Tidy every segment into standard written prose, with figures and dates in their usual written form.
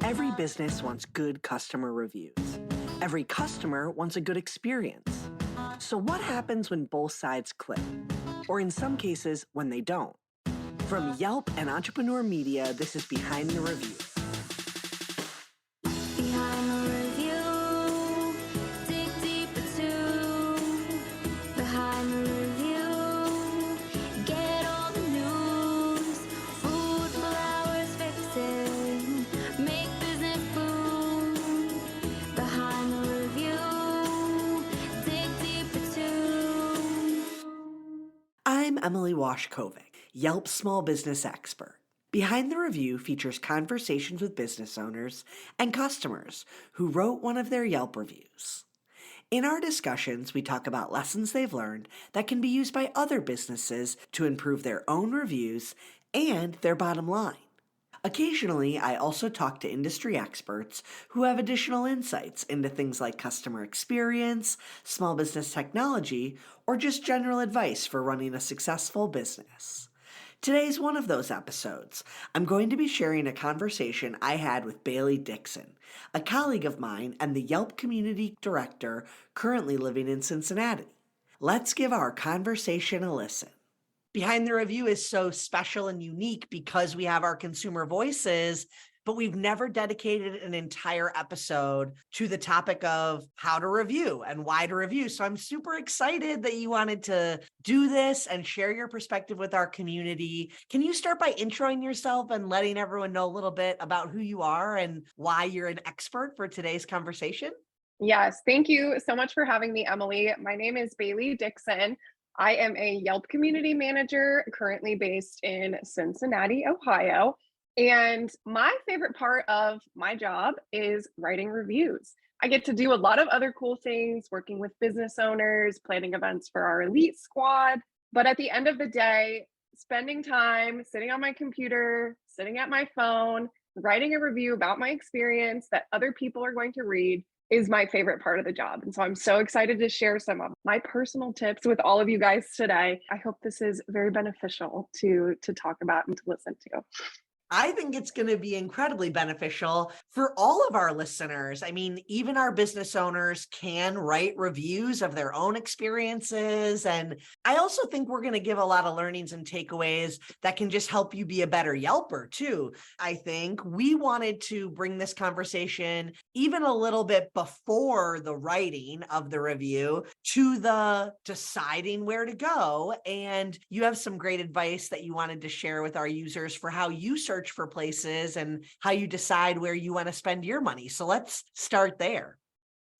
Every business wants good customer reviews. Every customer wants a good experience. So what happens when both sides click? Or in some cases, when they don't? From Yelp and Entrepreneur Media, this is Behind the Review. Behind the review, dig deeper too. Behind the review, get all the news. Food for hours fixing, make business boom. Behind the review, dig deeper too. I'm Emily Washcovick, Yelp small business expert. Behind the Review features conversations with business owners and customers who wrote one of their Yelp reviews. In our discussions, we talk about lessons they've learned that can be used by other businesses to improve their own reviews and their bottom line. Occasionally, I also talk to industry experts who have additional insights into things like customer experience, small business technology, or just general advice for running a successful business. Today's one of those episodes. I'm going to be sharing a conversation I had with Bailey Dixon, a colleague of mine and the Yelp Community Director currently living in Cincinnati. Let's give our conversation a listen. Behind the Review is so special and unique because we have our consumer voices, but we've never dedicated an entire episode to the topic of how to review and why to review. So I'm super excited that you wanted to do this and share your perspective with our community. Can you start by introing yourself and letting everyone know a little bit about who you are and why you're an expert for today's conversation? Yes, thank you so much for having me, Emily. My name is Bailey Dixon. I am a Yelp community manager currently based in Cincinnati, Ohio. And my favorite part of my job is writing reviews. I get to do a lot of other cool things, working with business owners, planning events for our elite squad. But at the end of the day, spending time sitting on my computer, sitting at my phone, writing a review about my experience that other people are going to read is my favorite part of the job. And so I'm so excited to share some of my personal tips with all of you guys today. I hope this is very beneficial to talk about and to listen to. I think it's going to be incredibly beneficial for all of our listeners. I mean, even our business owners can write reviews of their own experiences. And I also think we're going to give a lot of learnings and takeaways that can just help you be a better Yelper too. I think we wanted to bring this conversation even a little bit before the writing of the review to the deciding where to go. And you have some great advice that you wanted to share with our users for how you search for places and how you decide where you want to spend your money. So let's start there.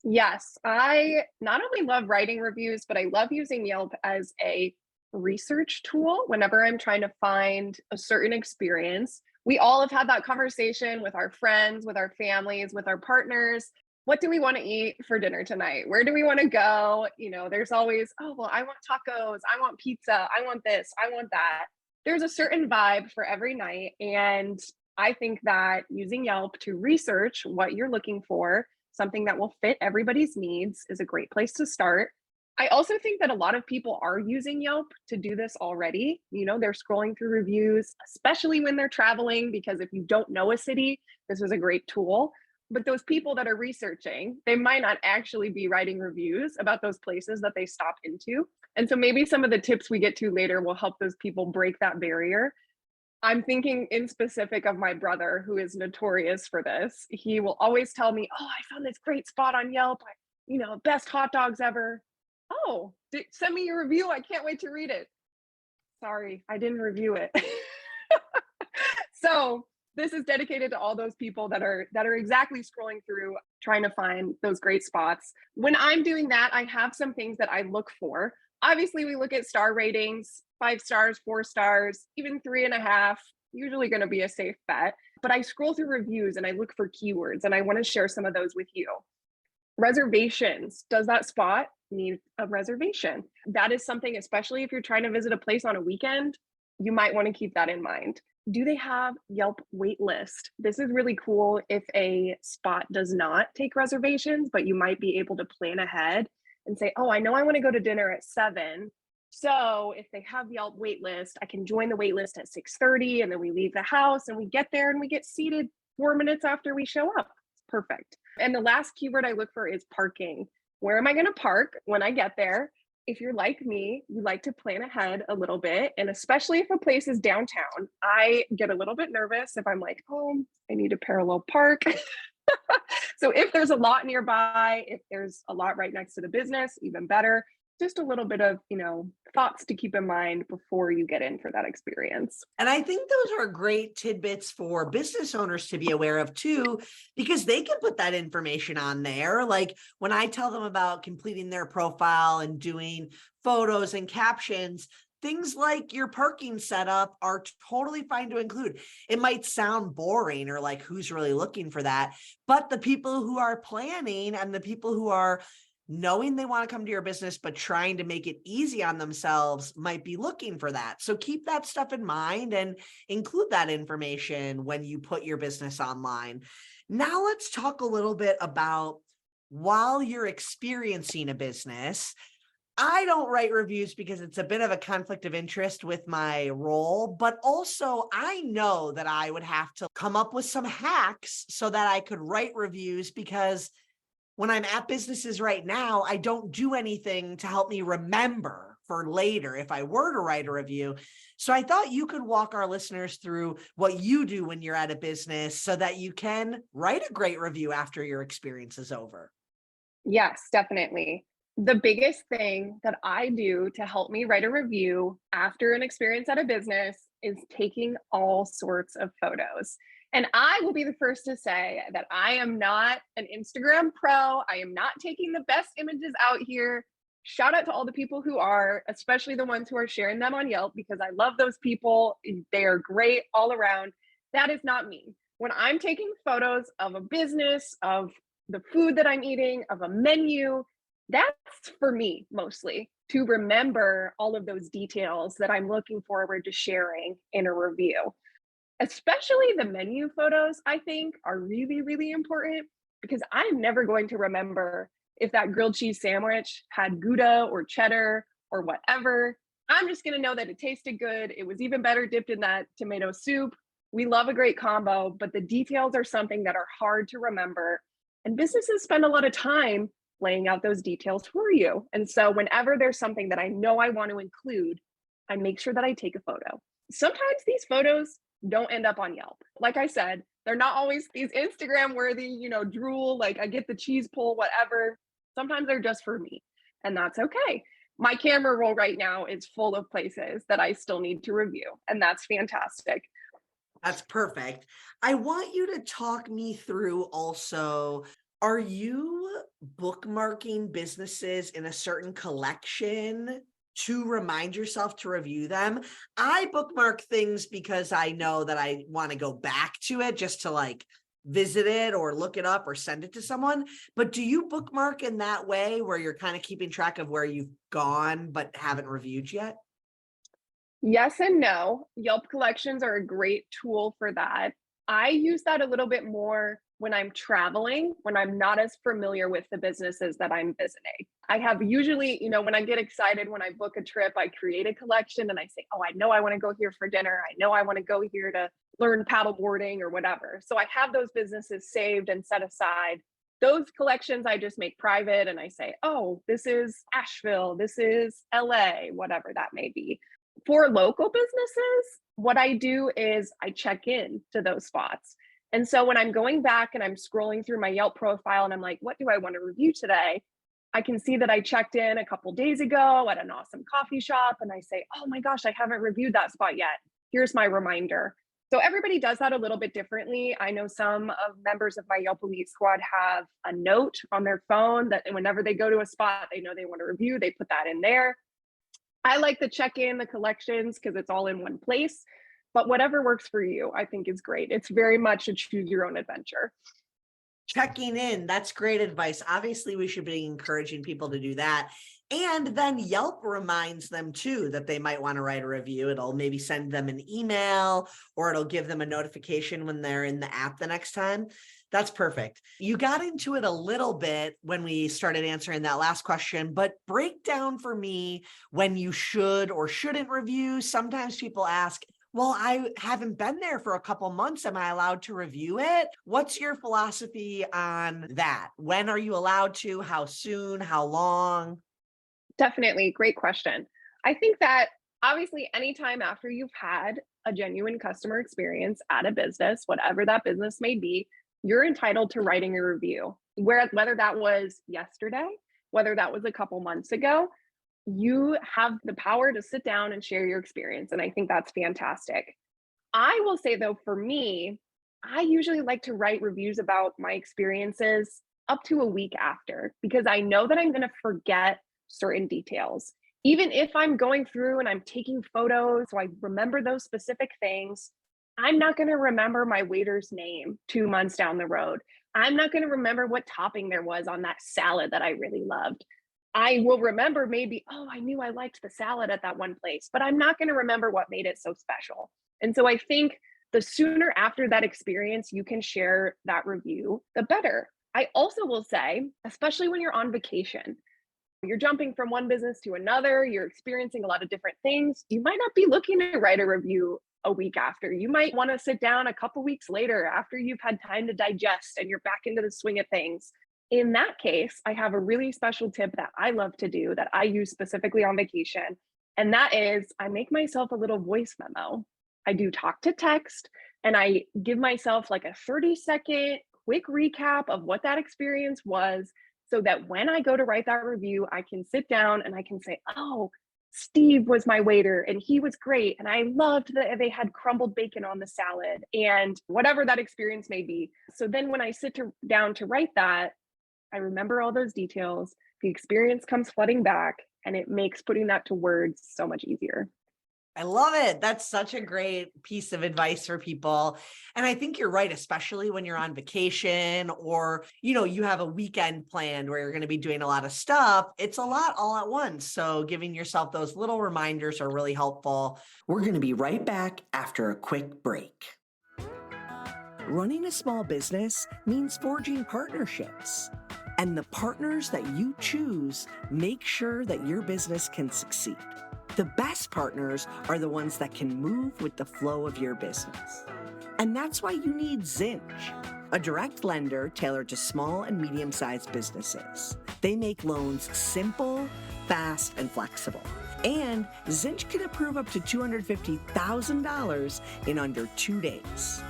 Yes, I not only love writing reviews, but I love using Yelp as a research tool whenever I'm trying to find a certain experience. We all have had that conversation with our friends, with our families, with our partners. What do we want to eat for dinner tonight? Where do we want to go? You know, there's always, oh, well, I want tacos, I want pizza, I want this, I want that. There's a certain vibe for every night. And I think that using Yelp to research what you're looking for, something that will fit everybody's needs, is a great place to start. I also think that a lot of people are using Yelp to do this already. You know, they're scrolling through reviews, especially when they're traveling, because if you don't know a city, this is a great tool. But those people that are researching, they might not actually be writing reviews about those places that they stopped into. And so maybe some of the tips we get to later will help those people break that barrier. I'm thinking in specific of my brother, who is notorious for this. He will always tell me, oh, I found this great spot on Yelp. Best hot dogs ever. Oh, send me your review. I can't wait to read it. Sorry, I didn't review it. So this is dedicated to all those people that are exactly scrolling through, trying to find those great spots. When I'm doing that, I have some things that I look for. Obviously, we look at star ratings, 5 stars, 4 stars, even 3.5, usually going to be a safe bet. But I scroll through reviews and I look for keywords, and I want to share some of those with you. Reservations. Does that spot need a reservation? That is something, especially if you're trying to visit a place on a weekend, you might want to keep that in mind. Do they have Yelp waitlist? This is really cool if a spot does not take reservations, but you might be able to plan ahead and say, oh, I know I want to go to dinner at 7. So if they have Yelp waitlist, I can join the waitlist at 6:30, and then we leave the house and we get there and we get seated 4 minutes after we show up. It's perfect. And the last keyword I look for is parking. Where am I going to park when I get there? If you're like me, you like to plan ahead a little bit. And especially if a place is downtown, I get a little bit nervous if I'm like, oh, I need a parallel park. So if there's a lot nearby, if there's a lot right next to the business, even better. Just a little bit of, thoughts to keep in mind before you get in for that experience. And I think those are great tidbits for business owners to be aware of too, because they can put that information on there. Like when I tell them about completing their profile and doing photos and captions, things like your parking setup are totally fine to include. It might sound boring or like who's really looking for that, but the people who are planning and the people who are knowing they want to come to your business, but trying to make it easy on themselves might be looking for that. So keep that stuff in mind and include that information when you put your business online. Now let's talk a little bit about while you're experiencing a business. I don't write reviews because it's a bit of a conflict of interest with my role, but also I know that I would have to come up with some hacks so that I could write reviews, because when I'm at businesses right now, I don't do anything to help me remember for later if I were to write a review. So I thought you could walk our listeners through what you do when you're at a business so that you can write a great review after your experience is over. Yes, definitely. The biggest thing that I do to help me write a review after an experience at a business is taking all sorts of photos. And I will be the first to say that I am not an Instagram pro. I am not taking the best images out here. Shout out to all the people who are, especially the ones who are sharing them on Yelp, because I love those people. They are great all around. That is not me. When I'm taking photos of a business, of the food that I'm eating, of a menu, that's for me mostly to remember all of those details that I'm looking forward to sharing in a review. Especially the menu photos, I think, are really, really important, because I'm never going to remember if that grilled cheese sandwich had Gouda or cheddar or whatever. I'm just going to know that it tasted good. It was even better dipped in that tomato soup. We love a great combo, but the details are something that are hard to remember. And businesses spend a lot of time laying out those details for you. And so whenever there's something that I know I want to include, I make sure that I take a photo. Sometimes these photos don't end up on Yelp. Like I said, they're not always these Instagram worthy, drool, like I get the cheese pull, whatever. Sometimes they're just for me, and that's okay. My camera roll right now is full of places that I still need to review, and that's fantastic. That's perfect. I want you to talk me through also, are you bookmarking businesses in a certain collection to remind yourself to review them? I bookmark things because I know that I want to go back to it just to like visit it or look it up or send it to someone. But do you bookmark in that way where you're kind of keeping track of where you've gone but haven't reviewed yet? Yes and no. Yelp collections are a great tool for that. I use that a little bit more when I'm traveling, when I'm not as familiar with the businesses that I'm visiting. I have usually, when I get excited, when I book a trip, I create a collection and I say, oh, I know I want to go here for dinner. I know I want to go here to learn paddleboarding or whatever. So I have those businesses saved and set aside. Those collections I just make private and I say, oh, this is Asheville, this is LA, whatever that may be. For local businesses, what I do is I check in to those spots. And so when I'm going back and I'm scrolling through my Yelp profile and I'm like, what do I want to review today? I can see that I checked in a couple days ago at an awesome coffee shop and I say, oh my gosh, I haven't reviewed that spot yet. Here's my reminder. So everybody does that a little bit differently. I know some of members of my Yelp Elite Squad have a note on their phone that whenever they go to a spot they know they want to review, they put that in there. I like the check-in, the collections, because it's all in one place. But whatever works for you, I think is great. It's very much a choose your own adventure. Checking in, that's great advice. Obviously, we should be encouraging people to do that. And then Yelp reminds them too that they might want to write a review. It'll maybe send them an email or it'll give them a notification when they're in the app the next time. That's perfect. You got into it a little bit when we started answering that last question, but break down for me when you should or shouldn't review. Sometimes people ask, Well, I haven't been there for a couple months. Am I allowed to review it? What's your philosophy on that? When are you allowed to? How soon? How long? Definitely, great question. I think that obviously, anytime after you've had a genuine customer experience at a business, whatever that business may be, you're entitled to writing a review. Whether that was yesterday, whether that was a couple months ago, you have the power to sit down and share your experience. And I think that's fantastic. I will say though, for me, I usually like to write reviews about my experiences up to a week after because I know that I'm going to forget certain details. Even if I'm going through and I'm taking photos, so I remember those specific things, I'm not going to remember my waiter's name 2 months down the road. I'm not going to remember what topping there was on that salad that I really loved. I will remember maybe, oh, I knew I liked the salad at that one place, but I'm not going to remember what made it so special. And so I think the sooner after that experience you can share that review, the better. I also will say, especially when you're on vacation, you're jumping from one business to another, you're experiencing a lot of different things. You might not be looking to write a review a week after. You might want to sit down a couple weeks later after you've had time to digest and you're back into the swing of things. In that case, I have a really special tip that I love to do that I use specifically on vacation. And that is I make myself a little voice memo. I do talk to text and I give myself like a 30-second quick recap of what that experience was so that when I go to write that review, I can sit down and I can say, oh, Steve was my waiter and he was great. And I loved that they had crumbled bacon on the salad and whatever that experience may be. So then when I down to write that, I remember all those details. The experience comes flooding back and it makes putting that to words so much easier. I love it. That's such a great piece of advice for people. And I think you're right, especially when you're on vacation or, you have a weekend planned where you're going to be doing a lot of stuff. It's a lot all at once. So giving yourself those little reminders are really helpful. We're going to be right back after a quick break. Running a small business means forging partnerships. And the partners that you choose make sure that your business can succeed. The best partners are the ones that can move with the flow of your business. And that's why you need Zinch, a direct lender tailored to small and medium-sized businesses. They make loans simple, fast, and flexible. And Zinch can approve up to $250,000 in under 2 days.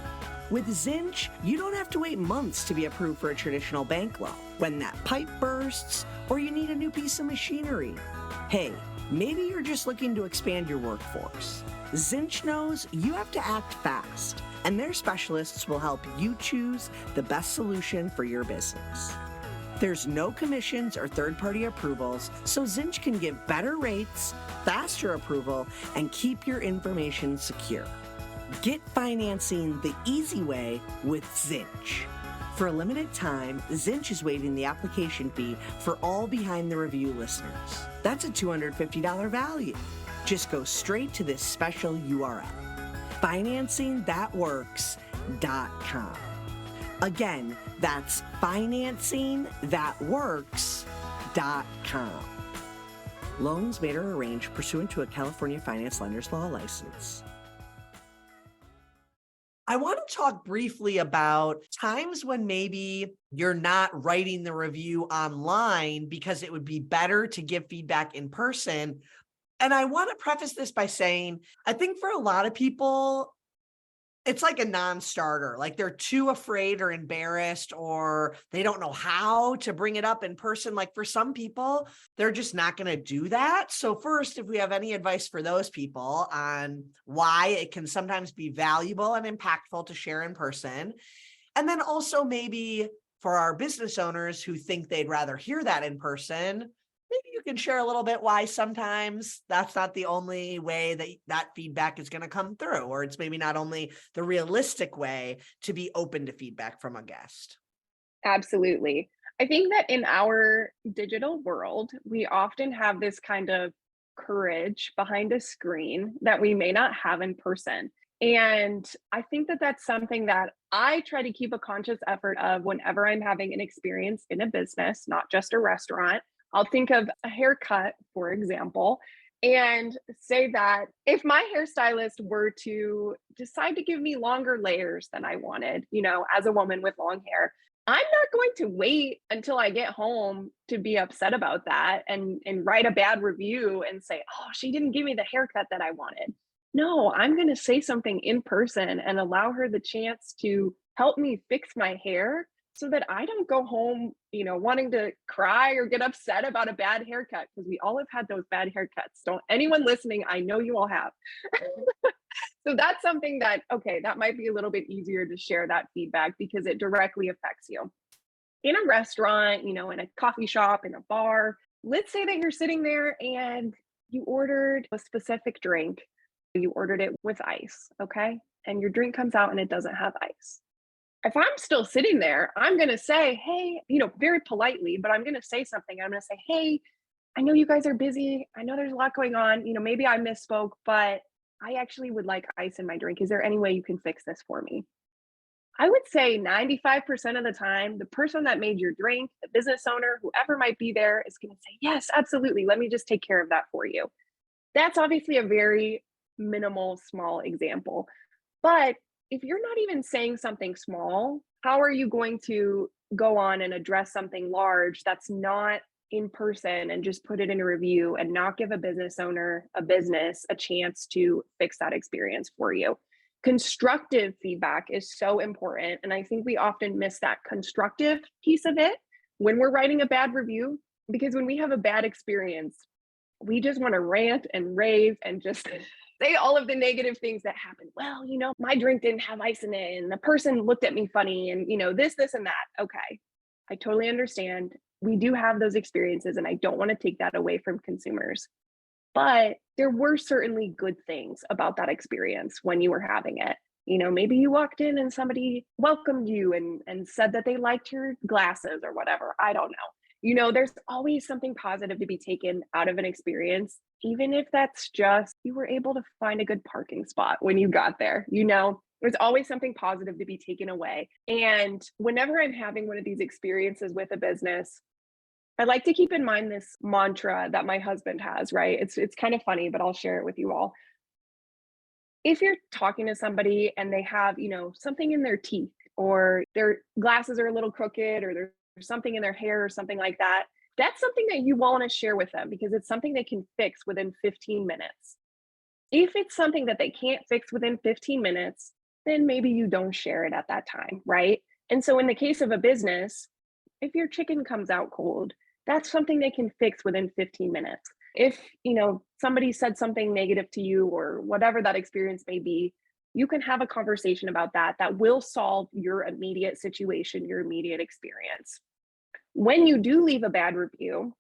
With Zinch, you don't have to wait months to be approved for a traditional bank loan when that pipe bursts or you need a new piece of machinery. Hey, maybe you're just looking to expand your workforce. Zinch knows you have to act fast, and their specialists will help you choose the best solution for your business. There's no commissions or third-party approvals, so Zinch can give better rates, faster approval, and keep your information secure. Get financing the easy way with Zinch. For a limited time, Zinch is waiving the application fee for all Behind the Review listeners. That's a $250 value. Just go straight to this special URL, financingthatworks.com. Again, that's financingthatworks.com. Loans made or arranged pursuant to a California Finance Lenders Law license. I want to talk briefly about times when maybe you're not writing the review online because it would be better to give feedback in person. And I want to preface this by saying, I think for a lot of people, it's like a non-starter. Like they're too afraid or embarrassed, or they don't know how to bring it up in person. Like for some people, they're just not going to do that. So first, if we have any advice for those people on why it can sometimes be valuable and impactful to share in person. And then also maybe for our business owners who think they'd rather hear that in person, maybe you can share a little bit why sometimes that's not the only way that that feedback is going to come through, or it's maybe not only the realistic way to be open to feedback from a guest. Absolutely. I think that in our digital world, we often have this kind of courage behind a screen that we may not have in person. And I think that that's something that I try to keep a conscious effort of whenever I'm having an experience in a business, not just a restaurant. I'll think of a haircut, for example. and say that if my hairstylist were to decide to give me longer layers than I wanted, as a woman with long hair, I'm not going to wait until I get home to be upset about that and write a bad review and say, "Oh, she didn't give me the haircut that I wanted." No, I'm going to say something in person and allow her the chance to help me fix my hair so that I don't go home, wanting to cry or get upset about a bad haircut, because we all have had those bad haircuts. Don't anyone listening, I know you all have. So that's something that, okay, that might be a little bit easier to share that feedback because it directly affects you. In a restaurant, in a coffee shop, in a bar, let's say that you're sitting there and you ordered a specific drink. You ordered it with ice, okay? And your drink comes out and it doesn't have ice. If I'm still sitting there, I'm going to say, "Hey," very politely, but I'm going to say something. I'm going to say, "Hey, I know you guys are busy. I know there's a lot going on. Maybe I misspoke, but I actually would like ice in my drink. Is there any way you can fix this for me?" I would say 95% of the time, the person that made your drink, the business owner, whoever might be there, is going to say, "Yes, absolutely. Let me just take care of that for you." That's obviously a very minimal, small example. But if you're not even saying something small, how are you going to go on and address something large that's not in person and just put it in a review and not give a business owner, a business, a chance to fix that experience for you? Constructive feedback is so important. And I think we often miss that constructive piece of it when we're writing a bad review, because when we have a bad experience, we just want to rant and rave and just say all of the negative things that happen. "Well, my drink didn't have ice in it, and the person looked at me funny, and this, and that." Okay, I totally understand. We do have those experiences, and I don't want to take that away from consumers. But there were certainly good things about that experience when you were having it. Maybe you walked in and somebody welcomed you and said that they liked your glasses or whatever. I don't know. There's always something positive to be taken out of an experience, even if that's just you were able to find a good parking spot when you got there. There's always something positive to be taken away. And whenever I'm having one of these experiences with a business, I like to keep in mind this mantra that my husband has, right? It's kind of funny, but I'll share it with you all. If you're talking to somebody and they have, something in their teeth, or their glasses are a little crooked, or there's something in their hair or something like that, that's something that you want to share with them because it's something they can fix within 15 minutes. If it's something that they can't fix within 15 minutes, then maybe you don't share it at that time, right? And so in the case of a business, if your chicken comes out cold, that's something they can fix within 15 minutes. If, somebody said something negative to you or whatever that experience may be, you can have a conversation about that will solve your immediate situation, your immediate experience. When you do leave a bad review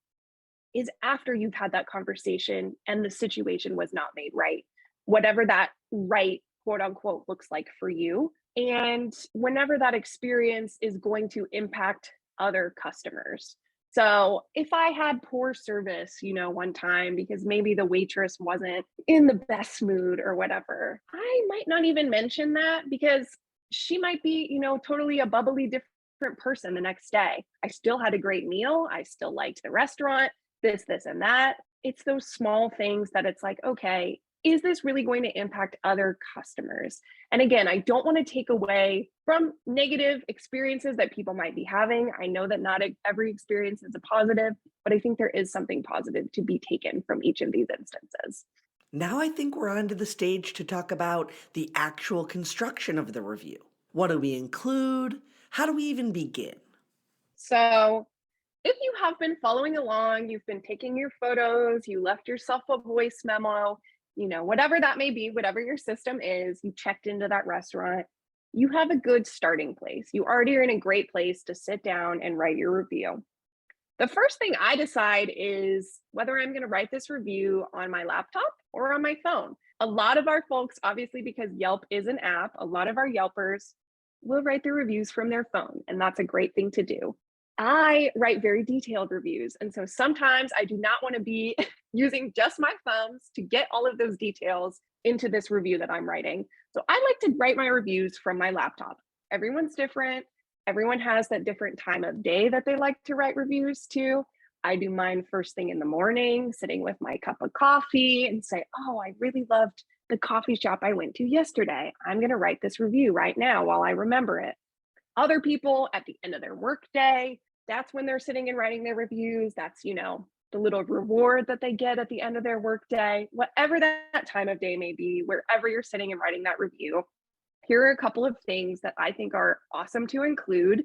is after you've had that conversation and the situation was not made right, whatever that right, quote unquote, looks like for you. And whenever that experience is going to impact other customers. So if I had poor service, one time because maybe the waitress wasn't in the best mood or whatever, I might not even mention that because she might be, totally a bubbly different person the next day. I still had a great meal. I still liked the restaurant, this, and that. It's those small things that it's like, okay, is this really going to impact other customers? And again, I don't want to take away from negative experiences that people might be having. I know that not every experience is a positive, but I think there is something positive to be taken from each of these instances. Now I think we're on to the stage to talk about the actual construction of the review. What do we include? How do we even begin? So if you have been following along, you've been taking your photos, you left yourself a voice memo, whatever that may be, whatever your system is, you checked into that restaurant, you have a good starting place. You already are in a great place to sit down and write your review. The first thing I decide is whether I'm going to write this review on my laptop or on my phone. A lot of our folks, obviously, because Yelp is an app, a lot of our Yelpers will write their reviews from their phone, and that's a great thing to do. I write very detailed reviews. And so sometimes I do not want to be using just my thumbs to get all of those details into this review that I'm writing. So I like to write my reviews from my laptop. Everyone's different. Everyone has that different time of day that they like to write reviews to. I do mine first thing in the morning, sitting with my cup of coffee and say, oh, I really loved the coffee shop I went to yesterday. I'm going to write this review right now while I remember it. Other people at the end of their workday, that's when they're sitting and writing their reviews. That's, the little reward that they get at the end of their workday, whatever that time of day may be, wherever you're sitting and writing that review. Here are a couple of things that I think are awesome to include.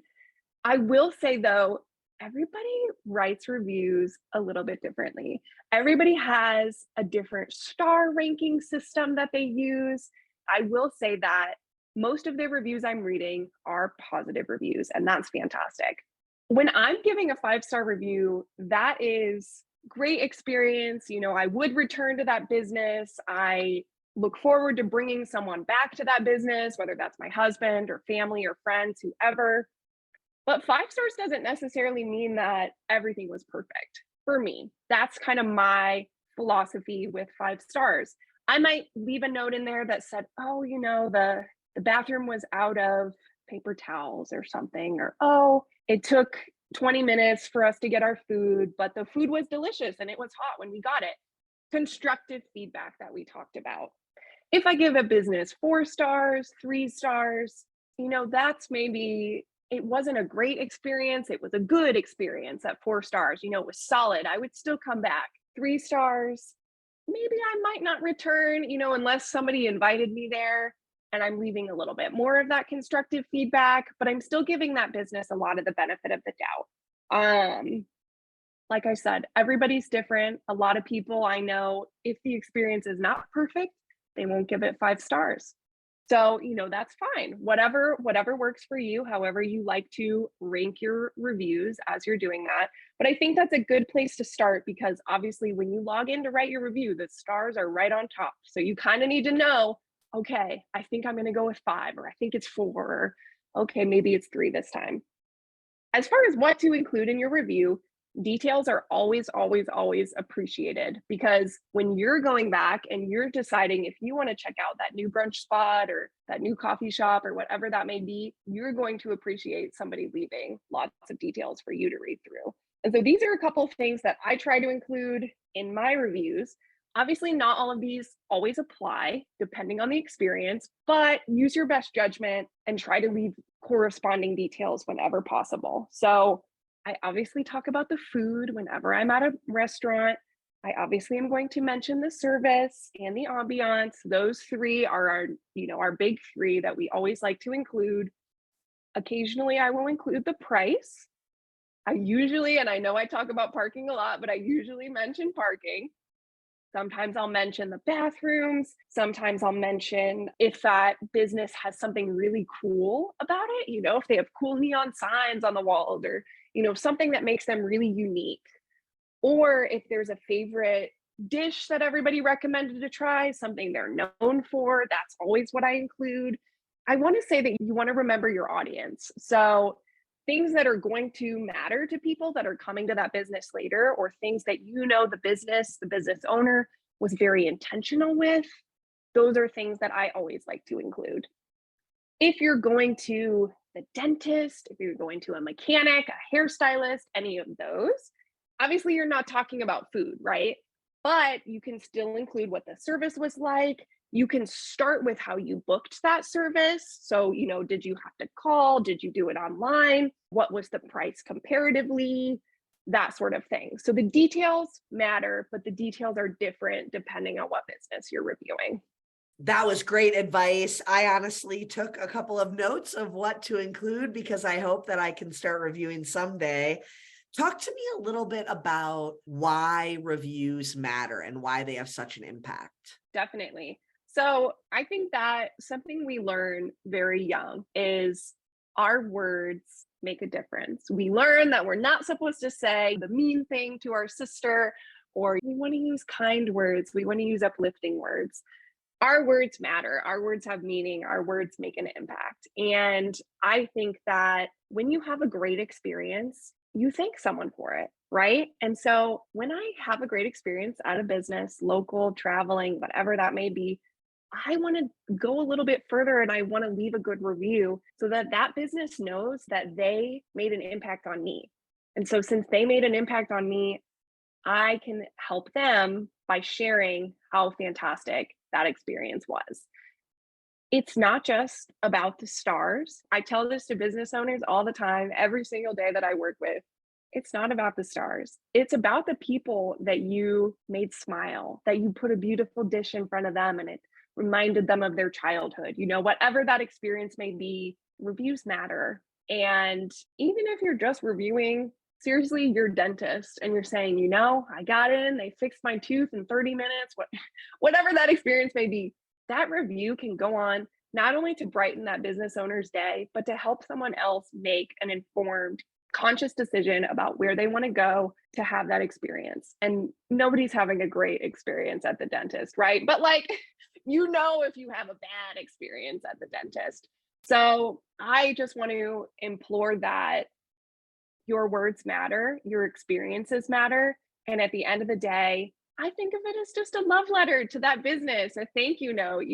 I will say though, everybody writes reviews a little bit differently. Everybody has a different star ranking system that they use. I will say that most of the reviews I'm reading are positive reviews, and that's fantastic. When I'm giving a 5-star review, that is great experience. I would return to that business. I look forward to bringing someone back to that business, whether that's my husband or family or friends, whoever. But 5 stars doesn't necessarily mean that everything was perfect for me. That's kind of my philosophy with 5 stars. I might leave a note in there that said, oh, the bathroom was out of paper towels or something, or, oh, it took 20 minutes for us to get our food, but the food was delicious and it was hot when we got it. Constructive feedback that we talked about. If I give a business 4 stars, 3 stars, that's maybe it wasn't a great experience. It was a good experience at 4 stars. It was solid. I would still come back. 3 stars, maybe I might not return, unless somebody invited me there and I'm leaving a little bit more of that constructive feedback, but I'm still giving that business a lot of the benefit of the doubt. Like I said, everybody's different. A lot of people I know, if the experience is not perfect, they won't give it 5 stars. So, that's fine. Whatever works for you, however you like to rank your reviews as you're doing that. But I think that's a good place to start, because obviously when you log in to write your review, the stars are right on top. So you kind of need to know, okay, I think I'm going to go with 5, or I think it's 4, or okay, maybe it's 3 this time. As far as what to include in your review, details are always, always, always appreciated, because when you're going back and you're deciding if you want to check out that new brunch spot or that new coffee shop or whatever that may be, you're going to appreciate somebody leaving lots of details for you to read through. And so these are a couple of things that I try to include in my reviews. Obviously, not all of these always apply depending on the experience, but use your best judgment and try to leave corresponding details whenever possible. So I obviously talk about the food whenever I'm at a restaurant. I obviously am going to mention the service and the ambiance. Those 3 are our big 3 that we always like to include. Occasionally, I will include the price. And I know I talk about parking a lot, but I usually mention parking. Sometimes I'll mention the bathrooms. Sometimes I'll mention if that business has something really cool about it, if they have cool neon signs on the walls, or, something that makes them really unique. Or if there's a favorite dish that everybody recommended to try, something they're known for, that's always what I include. I want to say that you want to remember your audience. So things that are going to matter to people that are coming to that business later, or things that the business owner was very intentional with, those are things that I always like to include. If you're going to the dentist, if you're going to a mechanic, a hairstylist, any of those, obviously you're not talking about food, right? But you can still include what the service was like. You can start with how you booked that service. So, did you have to call? Did you do it online? What was the price comparatively? That sort of thing. So the details matter, but the details are different depending on what business you're reviewing. That was great advice. I honestly took a couple of notes of what to include, because I hope that I can start reviewing someday. Talk to me a little bit about why reviews matter and why they have such an impact. Definitely. So I think that something we learn very young is our words make a difference. We learn that we're not supposed to say the mean thing to our sister, or we want to use kind words. We want to use uplifting words. Our words matter. Our words have meaning. Our words make an impact. And I think that when you have a great experience, you thank someone for it, right? And so when I have a great experience at a business, local, traveling, whatever that may be, I want to go a little bit further and I want to leave a good review so that that business knows that they made an impact on me. And so since they made an impact on me, I can help them by sharing how fantastic that experience was. It's not just about the stars. I tell this to business owners all the time, every single day that I work with. It's not about the stars. It's about the people that you made smile, that you put a beautiful dish in front of them and it reminded them of their childhood. Whatever that experience may be, reviews matter. And even if you're just reviewing, seriously, your dentist and you're saying, I got in, they fixed my tooth in 30 minutes, whatever that experience may be, that review can go on not only to brighten that business owner's day, but to help someone else make an informed, conscious decision about where they want to go to have that experience. And nobody's having a great experience at the dentist, right? But if you have a bad experience at the dentist. So I just want to implore that your words matter, your experiences matter. And at the end of the day, I think of it as just a love letter to that business, a thank you note,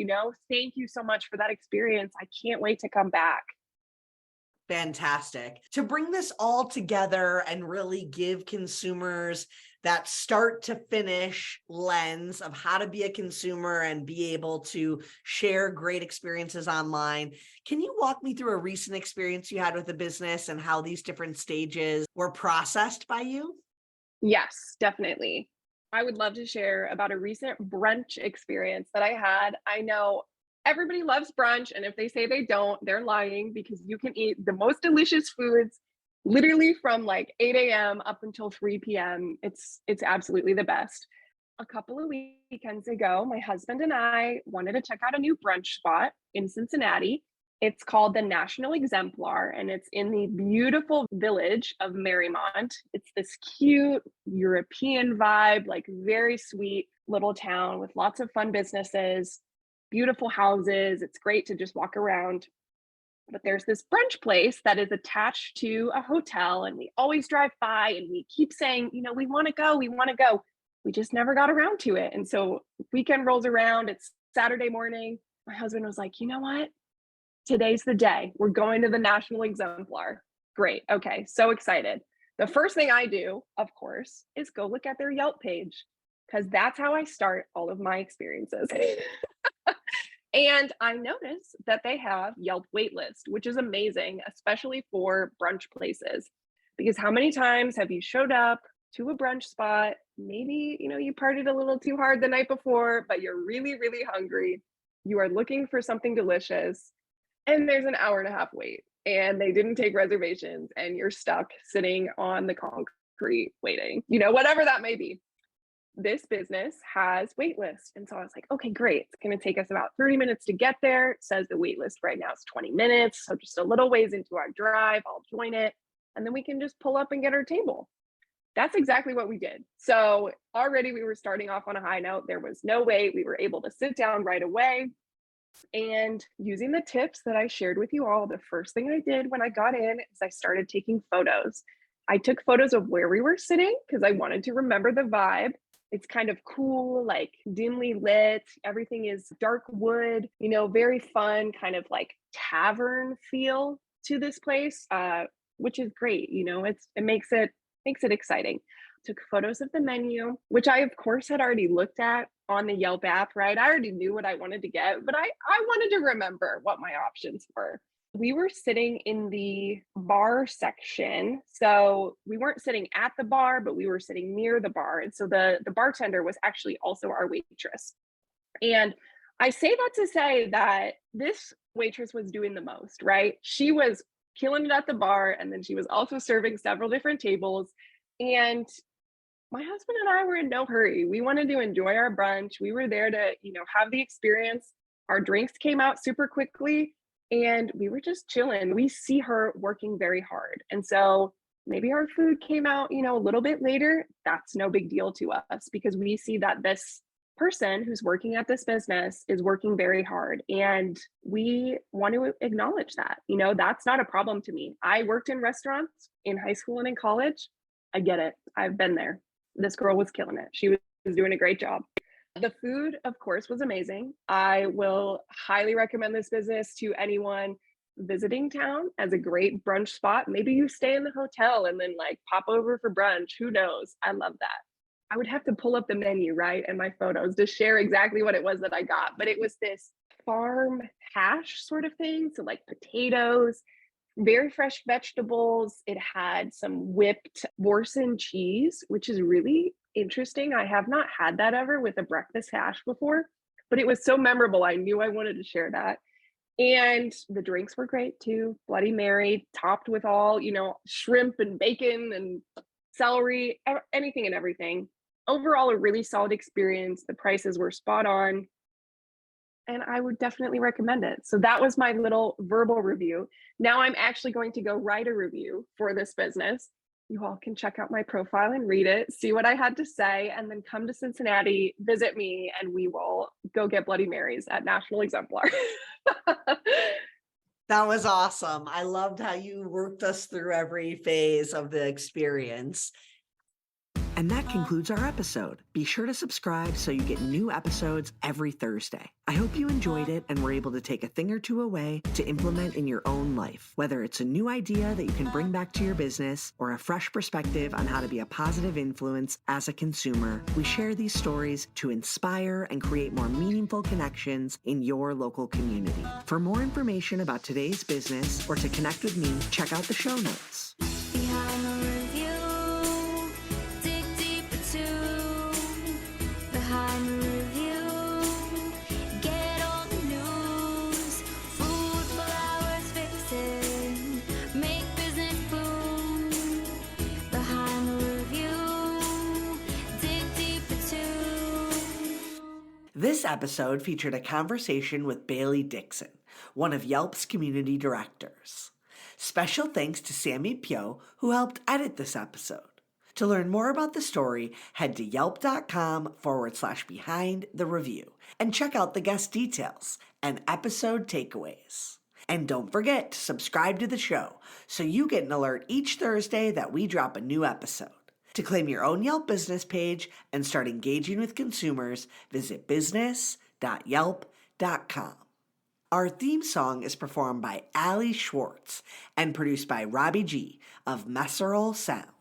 thank you so much for that experience. I can't wait to come back. Fantastic. To bring this all together and really give consumers that start to finish lens of how to be a consumer and be able to share great experiences online, can you walk me through a recent experience you had with a business and how these different stages were processed by you? Yes, definitely. I would love to share about a recent brunch experience that I had. I know everybody loves brunch, and if they say they don't, they're lying because you can eat the most delicious foods literally from 8 a.m. up until 3 p.m. It's absolutely the best. A couple of weekends ago, my husband and I wanted to check out a new brunch spot in Cincinnati. It's called the National Exemplar, and it's in the beautiful village of Marymount. It's this cute European vibe, very sweet little town with lots of fun businesses, beautiful houses. It's great to just walk around. But there's this brunch place that is attached to a hotel, and we always drive by and we keep saying, we want to go, we want to go. We just never got around to it. And so weekend rolls around, it's Saturday morning. My husband was like, you know what? Today's the day. We're going to the National Exemplar. Great. Okay. So excited. The first thing I do, of course, is go look at their Yelp page because that's how I start all of my experiences. And I notice that they have Yelp waitlist, which is amazing, especially for brunch places. Because how many times have you showed up to a brunch spot? Maybe, you partied a little too hard the night before, but you're really, really hungry. You are looking for something delicious. And there's an hour and a half wait, and they didn't take reservations, and you're stuck sitting on the concrete waiting, whatever that may be. This business has wait lists. And so I was like, okay, great. It's going to take us about 30 minutes to get there. It says the wait list right now is 20 minutes. So just a little ways into our drive, I'll join it. And then we can just pull up and get our table. That's exactly what we did. So already we were starting off on a high note. There was no wait. We were able to sit down right away. And using the tips that I shared with you all, the first thing I did when I got in is I started taking photos. I took photos of where we were sitting because I wanted to remember the vibe. It's kind of cool, dimly lit. Everything is dark wood, very fun, kind of tavern feel to this place, which is great. It makes it exciting. Took photos of the menu, which I of course had already looked at on the Yelp app, right? I already knew what I wanted to get, but I wanted to remember what my options were. We were sitting in the bar section. So we weren't sitting at the bar, but we were sitting near the bar. And so the bartender was actually also our waitress. And I say that to say that this waitress was doing the most, right? She was killing it at the bar. And then she was also serving several different tables. And my husband and I were in no hurry. We wanted to enjoy our brunch. We were there to, have the experience. Our drinks came out super quickly and we were just chilling. We see her working very hard. And so maybe our food came out, a little bit later. That's no big deal to us because we see that this person who's working at this business is working very hard. And we want to acknowledge that, that's not a problem to me. I worked in restaurants in high school and in college. I get it. I've been there. This girl was killing it. She was doing a great job. The food, of course, was amazing. I will highly recommend this business to anyone. visiting town as a great brunch spot. Maybe you stay in the hotel and then like pop over for brunch. Who knows? I love that. I would have to pull up the menu, right, and my photos to share exactly what it was that I got. But it was this farm hash sort of thing. So, like potatoes, very fresh vegetables. It had some whipped Warson cheese, which is really interesting. I have not had that ever with a breakfast hash before, but it was so memorable. I knew I wanted to share that. And the drinks were great too. Bloody Mary, topped with all, shrimp and bacon and celery, anything and everything. Overall, a really solid experience. The prices were spot on, and I would definitely recommend it. So that was my little verbal review. Now I'm actually going to go write a review for this business. You all can check out my profile and read it, see what I had to say, and then come to Cincinnati, visit me, and we will go get Bloody Marys at National Exemplar. That was awesome. I loved how you worked us through every phase of the experience. And that concludes our episode. Be sure to subscribe so you get new episodes every Thursday. I hope you enjoyed it and were able to take a thing or two away to implement in your own life. Whether it's a new idea that you can bring back to your business or a fresh perspective on how to be a positive influence as a consumer, we share these stories to inspire and create more meaningful connections in your local community. For more information about today's business or to connect with me, check out the show notes. Behind the review, dig deeper too. Behind the review, get all the news. Food, flowers, fixing, make business boom. Behind the review, dig deeper too. This episode featured a conversation with Bailey Dixon, one of Yelp's community directors. Special thanks to Sammy Pyo, who helped edit this episode. To learn more about the story, head to yelp.com/behind the review and check out the guest details and episode takeaways. And don't forget to subscribe to the show so you get an alert each Thursday that we drop a new episode. To claim your own Yelp business page and start engaging with consumers, visit business.yelp.com. Our theme song is performed by Ali Schwartz and produced by Robbie G of Messerol Sound.